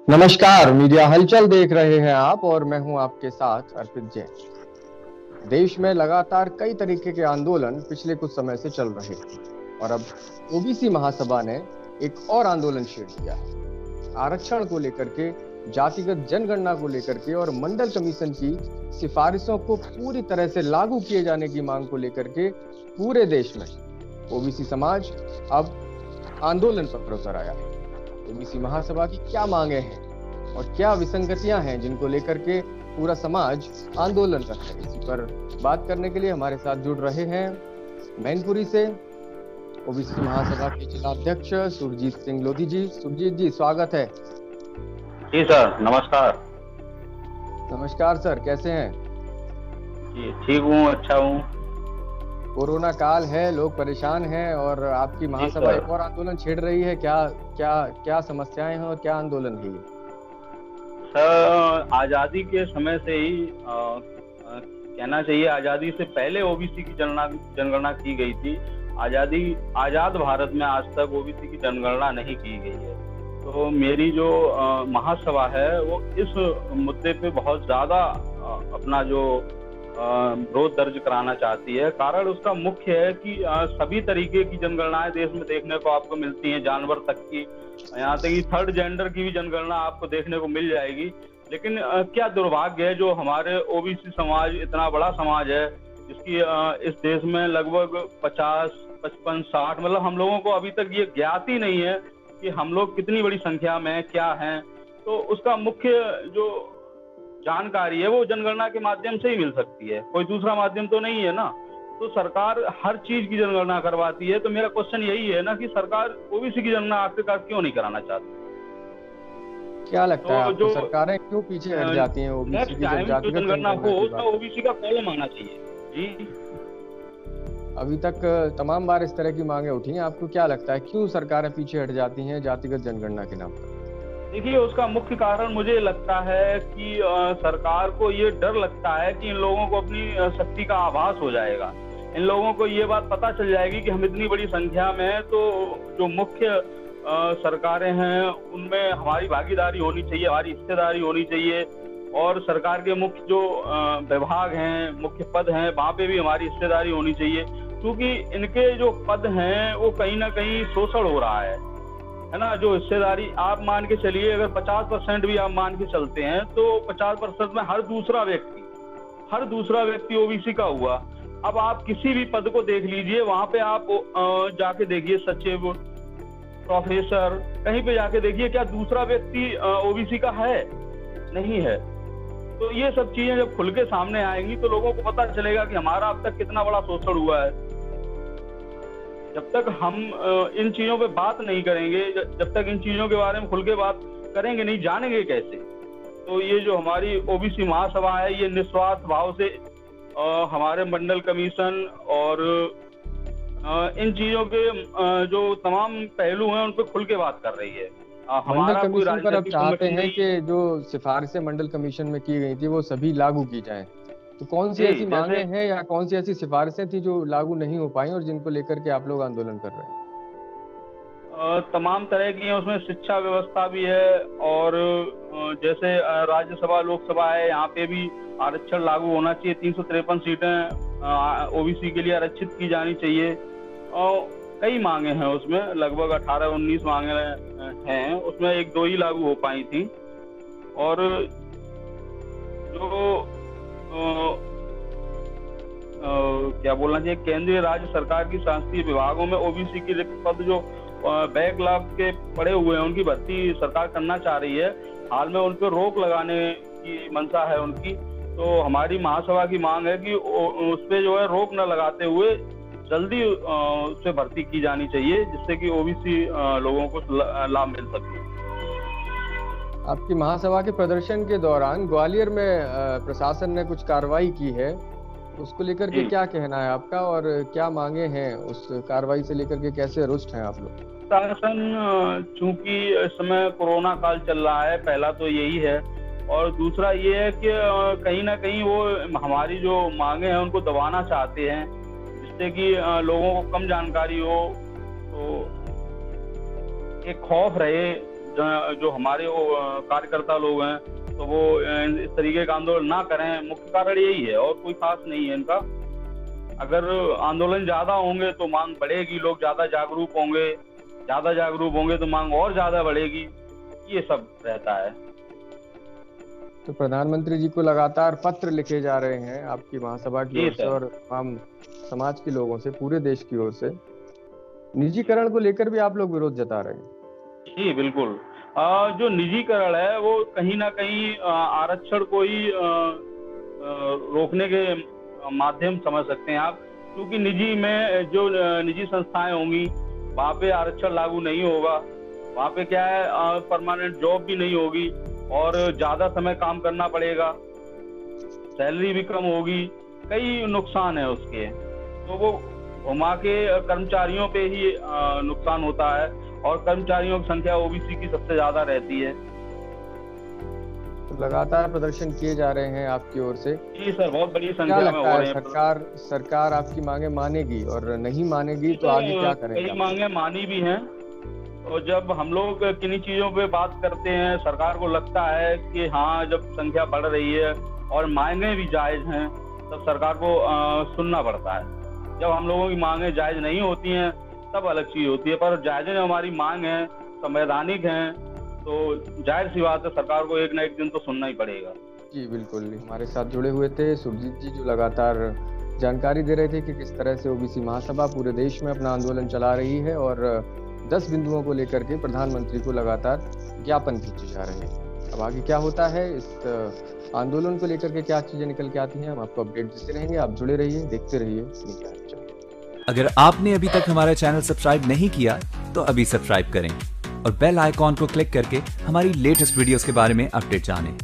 नमस्कार, मीडिया हलचल देख रहे हैं आप और मैं हूं आपके साथ अर्पित जैन। देश में लगातार कई तरीके के आंदोलन पिछले कुछ समय से चल रहे हैं और अब ओबीसी महासभा ने एक और आंदोलन छेड़ दिया है। आरक्षण को लेकर के, जातिगत जनगणना को लेकर के और मंडल कमीशन की सिफारिशों को पूरी तरह से लागू किए जाने की मांग को लेकर के पूरे देश में ओबीसी समाज अब आंदोलन पर उतर आया है। ओबीसी महासभा की क्या मांगे हैं और क्या विसंगतियां हैं जिनको लेकर के पूरा समाज आंदोलन कर रहा है, इसी पर बात करने के लिए हमारे साथ जुड़ रहे हैं मैनपुरी से ओबीसी महासभा के जिलाध्यक्ष सुरजीत सिंह लोधी जी। सुरजीत जी, स्वागत है। जी सर, नमस्कार। नमस्कार सर, कैसे हैं? जी ठीक हूँ, अच्छा हूँ। कोरोना काल है, लोग परेशान हैं और आपकी महासभा एक और आंदोलन छेड़ रही है। क्या क्या क्या समस्याएं हैं और क्या आंदोलन है ये? सर, आज़ादी के समय से ही कहना चाहिए, आज़ादी से पहले ओबीसी की जनगणना की गई थी। आज़ाद भारत में आज तक ओबीसी की जनगणना नहीं की गई है। तो मेरी जो महासभा है वो इस मुद्दे पे बहुत ज़्यादा अपना जो विरोध दर्ज कराना चाहती है। कारण उसका मुख्य है कि सभी तरीके की जनगणनाएं देश में देखने को आपको मिलती हैं, जानवर तक की, यहाँ तक कि थर्ड जेंडर की भी जनगणना आपको देखने को मिल जाएगी। लेकिन क्या दुर्भाग्य है, जो हमारे ओबीसी समाज इतना बड़ा समाज है, जिसकी इस देश में लगभग 50, 55, 60 मतलब हम लोगों को अभी तक ये ज्ञात ही नहीं है कि हम लोग कितनी बड़ी संख्या में क्या हैं। तो उसका मुख्य जो जानकारी है वो जनगणना के माध्यम से ही मिल सकती है, कोई दूसरा माध्यम तो नहीं है ना। तो सरकार हर चीज की जनगणना करवाती है। तो मेरा क्वेश्चन यही है ना कि सरकार ओबीसी की जनगणना आखिरकार क्यों नहीं कराना चाहती? क्या लगता है आपको, सरकारें क्यों पीछे हट जाती हैं ओबीसी की जनगणना हो तो ओबीसी का कॉलम आना चाहिए। जी, अभी तक तमाम बार इस तरह की मांगे उठी हैं, आपको क्या लगता है क्यों सरकारें पीछे हट जाती हैं जातिगत जनगणना के नाम पर? देखिए, उसका मुख्य कारण मुझे लगता है कि सरकार को ये डर लगता है कि इन लोगों को अपनी शक्ति का आभास हो जाएगा। इन लोगों को ये बात पता चल जाएगी कि हम इतनी बड़ी संख्या में हैं, तो जो मुख्य सरकारें हैं उनमें हमारी भागीदारी होनी चाहिए, हमारी हिस्सेदारी होनी चाहिए। और सरकार के मुख्य जो विभाग हैं, मुख्य पद हैं, वहाँ पे भी हमारी हिस्सेदारी होनी चाहिए। क्योंकि इनके जो पद हैं वो कहीं ना कहीं शोषण हो रहा है ना। जो हिस्सेदारी आप मान के चलिए, अगर 50% भी आप मान के चलते हैं तो 50% में हर दूसरा व्यक्ति ओबीसी का हुआ। अब आप किसी भी पद को देख लीजिए, वहां पे आप जाके देखिए, सचिव, प्रोफेसर, कहीं पे जाके देखिए, क्या दूसरा व्यक्ति ओबीसी का है? नहीं है। तो ये सब चीजें जब खुल के सामने आएंगी तो लोगों को पता चलेगा कि हमारा अब तक कितना बड़ा शोषण हुआ है। जब तक हम इन चीजों पे बात नहीं करेंगे, जब तक इन चीजों के बारे में खुल के बात करेंगे नहीं, जानेंगे कैसे? तो ये जो हमारी ओबीसी महासभा है, ये निस्वार्थ भाव से हमारे मंडल कमीशन और इन चीजों के जो तमाम पहलू हैं उन पे खुल के बात कर रही है। मंडल कमीशन पर अब चाहते हैं कि जो सिफारिशें मंडल कमीशन में की गई थी वो सभी लागू की जाएं। तो कौन सी ऐसी मांगे हैं या कौन सी ऐसी सिफारिशें थी जो लागू नहीं हो पाई और जिनको लेकर के आप लोग आंदोलन कर रहे हैं? तमाम तरह की है, उसमें शिक्षा व्यवस्था भी है और जैसे राज्यसभा, लोकसभा है, यहाँ पे भी आरक्षण लागू होना चाहिए। 353 सीटें ओबीसी के लिए आरक्षित की जानी चाहिए। और कई मांगे हैं उसमें, लगभग 18-19 मांगे हैं, उसमें 1-2 ही लागू हो पाई थी। और जो क्या बोलना चाहिए, केंद्रीय राज्य सरकार की संसदीय विभागों में ओबीसी की रिक्त पद जो बैकलॉग के पड़े हुए हैं उनकी भर्ती सरकार करना चाह रही है। हाल में उन पर रोक लगाने की मंशा है उनकी। तो हमारी महासभा की मांग है कि उस पर जो है रोक न लगाते हुए जल्दी उससे भर्ती की जानी चाहिए, जिससे कि ओबीसी लोगों को लाभ मिल सके। आपकी महासभा के प्रदर्शन के दौरान ग्वालियर में प्रशासन ने कुछ कार्रवाई की है, उसको लेकर के क्या कहना है आपका और क्या मांगे हैं? उस कार्रवाई से लेकर के कैसे रुष्ट हैं आप लोग? प्रशासन, चूंकि इस समय कोरोना काल चल रहा है, पहला तो यही है। और दूसरा ये है कि कहीं ना कहीं वो हमारी जो मांगे हैं उनको दबाना चाहते हैं, जिससे कि लोगों को कम जानकारी हो, तो एक खौफ रहे जो हमारे कार्यकर्ता लोग हैं तो वो इस तरीके का आंदोलन ना करें, मुख्य कारण यही है और कोई खास नहीं है इनका। अगर आंदोलन ज्यादा होंगे तो मांग बढ़ेगी, लोग ज्यादा जागरूक होंगे तो मांग और ज्यादा बढ़ेगी, ये सब रहता है। तो प्रधानमंत्री जी को लगातार पत्र लिखे जा रहे हैं आपकी महासभा की ओर से और आम समाज के लोगों से, पूरे देश की ओर से। निजीकरण को लेकर भी आप लोग विरोध जता रहे हैं। जी बिल्कुल। जो निजीकरण है वो कहीं ना कहीं आरक्षण को ही रोकने के माध्यम समझ सकते हैं आप, क्योंकि निजी में जो निजी संस्थाएं होंगी वहाँ पे आरक्षण लागू नहीं होगा, वहाँ पे क्या है परमानेंट जॉब भी नहीं होगी और ज्यादा समय काम करना पड़ेगा, सैलरी भी कम होगी, कई नुकसान है उसके। तो वो घुमा के कर्मचारियों पे ही नुकसान होता है और कर्मचारियों की संख्या ओबीसी की सबसे ज्यादा रहती है। तो लगातार प्रदर्शन किए जा रहे हैं आपकी ओर से। जी सर, बहुत बड़ी संख्या में हो रहे हैं। सरकार आपकी मांगे मानेगी और नहीं मानेगी तो आगे क्या करेंगे? कई मांगे मानी भी हैं। और जब हम लोग किन्हीं चीजों पे बात करते हैं, सरकार को लगता है कि हाँ जब संख्या बढ़ रही है और मांगे भी जायज हैं, तब सरकार को सुनना पड़ता है। जब हम लोगों की मांगे जायज नहीं होती हैं तब अलग चीज होती है, पर जायज हमारी मांग है, संवैधानिक है, तो जाहिर सी बात है सरकार को एक ना एक दिन तो सुनना ही पड़ेगा। जी बिल्कुल। हमारे साथ जुड़े हुए थे सुरजीत जी, जो लगातार जानकारी दे रहे थे कि किस तरह से ओबीसी महासभा पूरे देश में अपना आंदोलन चला रही है और 10 बिंदुओं को लेकर के प्रधानमंत्री को लगातार ज्ञापन भेजे जा रहे हैं। अब आगे क्या होता है, इस आंदोलन को लेकर के क्या चीजें निकल के आती हैं, हम आपको अपडेट देते रहेंगे। आप जुड़े रहिए, देखते रहिए। अगर आपने अभी तक हमारा चैनल सब्सक्राइब नहीं किया तो अभी सब्सक्राइब करें और बेल आइकॉन को क्लिक करके हमारी लेटेस्ट वीडियोस के बारे में अपडेट जानें।